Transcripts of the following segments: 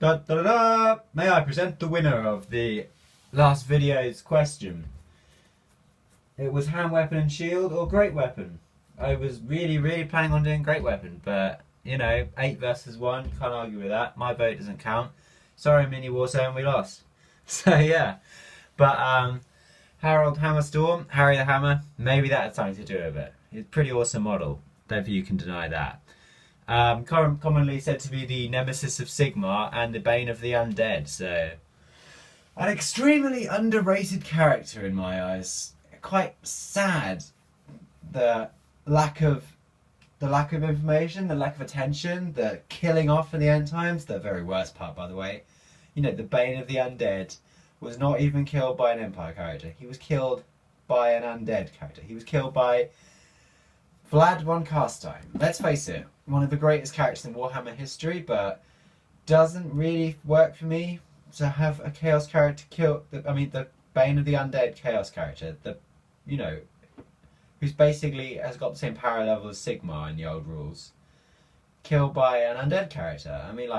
Da, da, da, da. May I present the winner of the last video's question? It was hand weapon and shield or great weapon. I was really planning on doing great weapon, but you know, 8 versus 1, can't argue with that. My vote doesn't count. Sorry, Mini Warzone, we lost. So yeah, but Harald Hammerstorm, Harry the Hammer, maybe that had something to do with it. He's a pretty awesome model. Don't think you can deny that. Commonly said to be the nemesis of Sigmar and the bane of the undead, so an extremely underrated character in my eyes. Quite sad, the lack of information, the lack of attention, the killing off in the end times, the very worst part, by the way. You know, the bane of the undead was not even killed by an Empire character. He was killed by an undead character. He was killed by Vlad von Carstein. Let's face it, one of the greatest characters in Warhammer history, but doesn't really work for me to have a Chaos character kill. The Bane of the Undead Chaos character, who's basically has got the same power level as Sigmar in the old rules, killed by an undead character. I mean,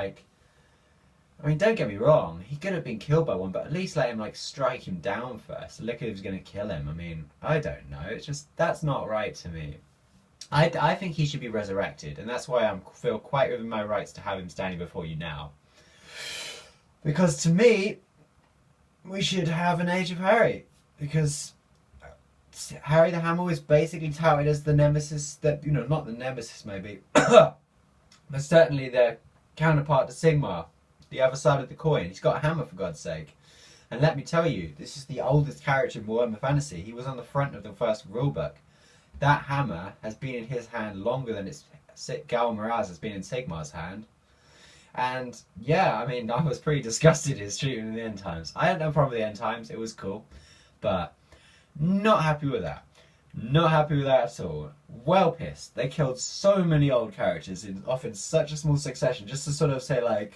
don't get me wrong, he could have been killed by one, but at least let him strike him down first. Look at who's going to kill him. I mean, I don't know. It's just, that's not right to me. I think he should be resurrected, and that's why I feel quite within my rights to have him standing before you now. Because to me, we should have an Age of Harry, because Harry the Hammer was basically touted as the nemesis, that, not the nemesis maybe, but certainly the counterpart to Sigmar, the other side of the coin. He's got a hammer, for God's sake. And let me tell you, this is the oldest character in Warhammer Fantasy. He was on the front of the first rulebook. That hammer has been in his hand longer than Ghal Maraz has been in Sigmar's hand. And yeah, I mean, I was pretty disgusted at his treatment in the end times. I had no problem with the end times, it was cool. But not happy with that. Not happy with that at all. Well pissed. They killed so many old characters in often such a small succession, just to sort of say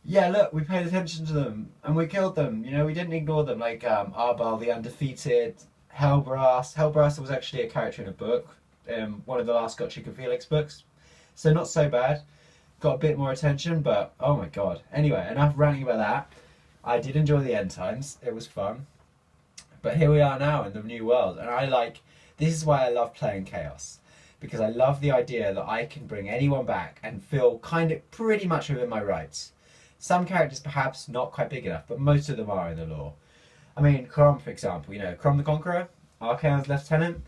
yeah, look, we paid attention to them and we killed them. We didn't ignore them. Arbal the Undefeated, Hellbrass. Hellbrass was actually a character in a book, one of the last Gotchick and Felix books. So not so bad. Got a bit more attention, but oh my god. Anyway, enough ranting about that. I did enjoy the end times. It was fun. But here we are now in the new world, and this is why I love playing Chaos, because I love the idea that I can bring anyone back and feel pretty much within my rights. Some characters perhaps not quite big enough, but most of them are in the lore. I mean, Crom, for example, Crom the Conqueror, Archaon's Lieutenant,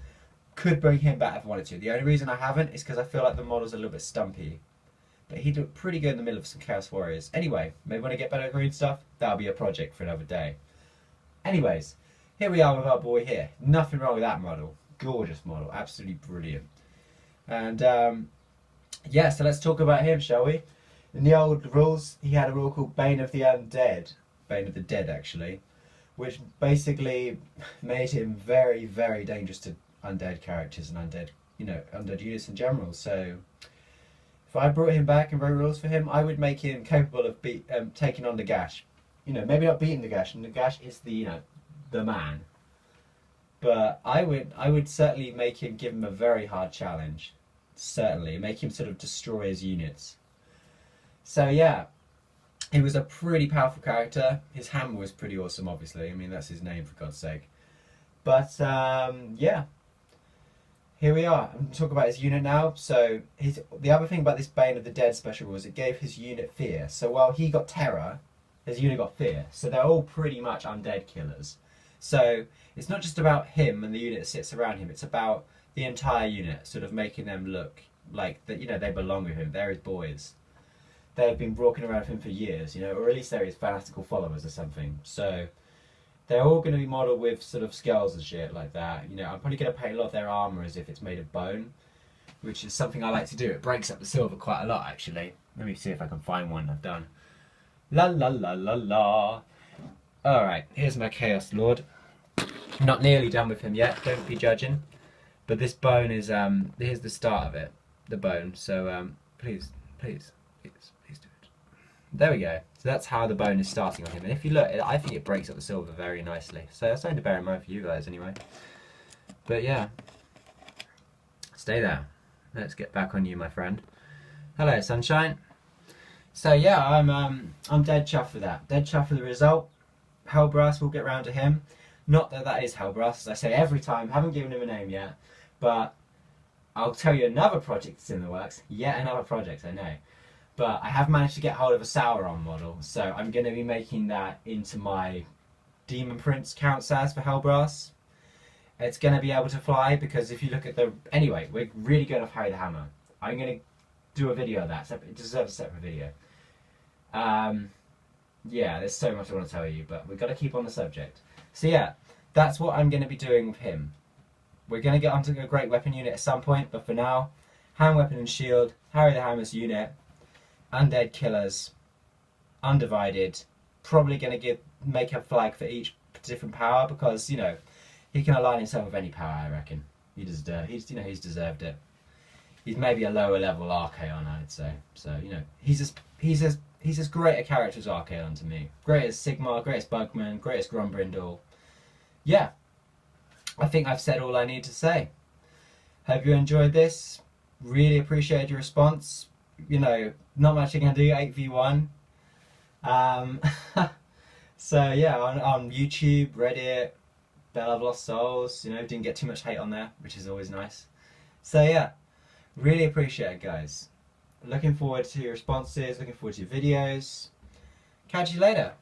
could bring him back if I wanted to. The only reason I haven't is because I feel like the model's a little bit stumpy. But he'd look pretty good in the middle of some Chaos Warriors. Anyway, maybe when I get better green stuff, that'll be a project for another day. Anyways, here we are with our boy here. Nothing wrong with that model. Gorgeous model, absolutely brilliant. And yeah, so let's talk about him, shall we? In the old rules, he had a rule called Bane of the Undead. Bane of the Dead, actually. Which basically made him very, very dangerous to undead characters and undead units in general. So if I brought him back and wrote rules for him, I would make him capable of taking on the Gash. Maybe not beating the Gash, and the Gash is the man. But I would certainly give him a very hard challenge. Certainly, make him sort of destroy his units. So yeah, he was a pretty powerful character. His hammer was pretty awesome, obviously. I mean, that's his name, for God's sake. But yeah, here we are. I'm going to talk about his unit now. So the other thing about this Bane of the Dead special was it gave his unit fear. So while he got terror, his unit got fear. So they're all pretty much undead killers. So it's not just about him and the unit that sits around him. It's about the entire unit, sort of making them look like that. They belong with him. They're his boys. They've been walking around with him for years, or at least they're his fanatical followers or something. So they're all going to be modelled with sort of skulls and shit like that. I'm probably going to paint a lot of their armour as if it's made of bone, which is something I like to do. It breaks up the silver quite a lot, actually. Let me see if I can find one I've done. La la la la la. Alright, here's my Chaos Lord. Not nearly done with him yet, don't be judging. But this bone is, here's the start of it, the bone. So please do it. There we go. So that's how the bone is starting on him. And if you look, I think it breaks up the silver very nicely. So that's something to bear in mind for you guys anyway. But yeah, stay there. Let's get back on you, my friend. Hello, sunshine. So yeah, I'm dead chuffed with that. Dead chuffed with the result. Hellbrass, we'll get round to him. Not that that is Hellbrass, as I say every time. Haven't given him a name yet, but I'll tell you another project that's in the works. Yet another project, I know. But I have managed to get hold of a Sauron model, so I'm going to be making that into my Demon Prince counts as for Hellbrass. It's going to be able to fly because if you look at the... Anyway, we're really going off Harry the Hammer. I'm going to do a video of that. It deserves a separate video. Yeah, there's so much I want to tell you, but we've got to keep on the subject. So yeah, that's what I'm going to be doing with him. We're going to get onto a great weapon unit at some point, but for now, hand weapon and shield, Harry the Hammer's unit, undead killers, undivided. Probably going to make a flag for each different power because, you know, he can align himself with any power, I reckon. He's deserved it. He's maybe a lower level Archaon, I'd say. So, you know, he's as great a character as Archaon to me. Great as Sigmar, great as Bugman, great as Grombrindle. Yeah, I think I've said all I need to say. Hope you enjoyed this. Really appreciate your response. You know, not much I can do, 8v1. So yeah, on YouTube, Reddit, Bell of Lost Souls, you know, didn't get too much hate on there, which is always nice. So yeah, really appreciate it, guys. Looking forward to your responses, looking forward to your videos. Catch you later.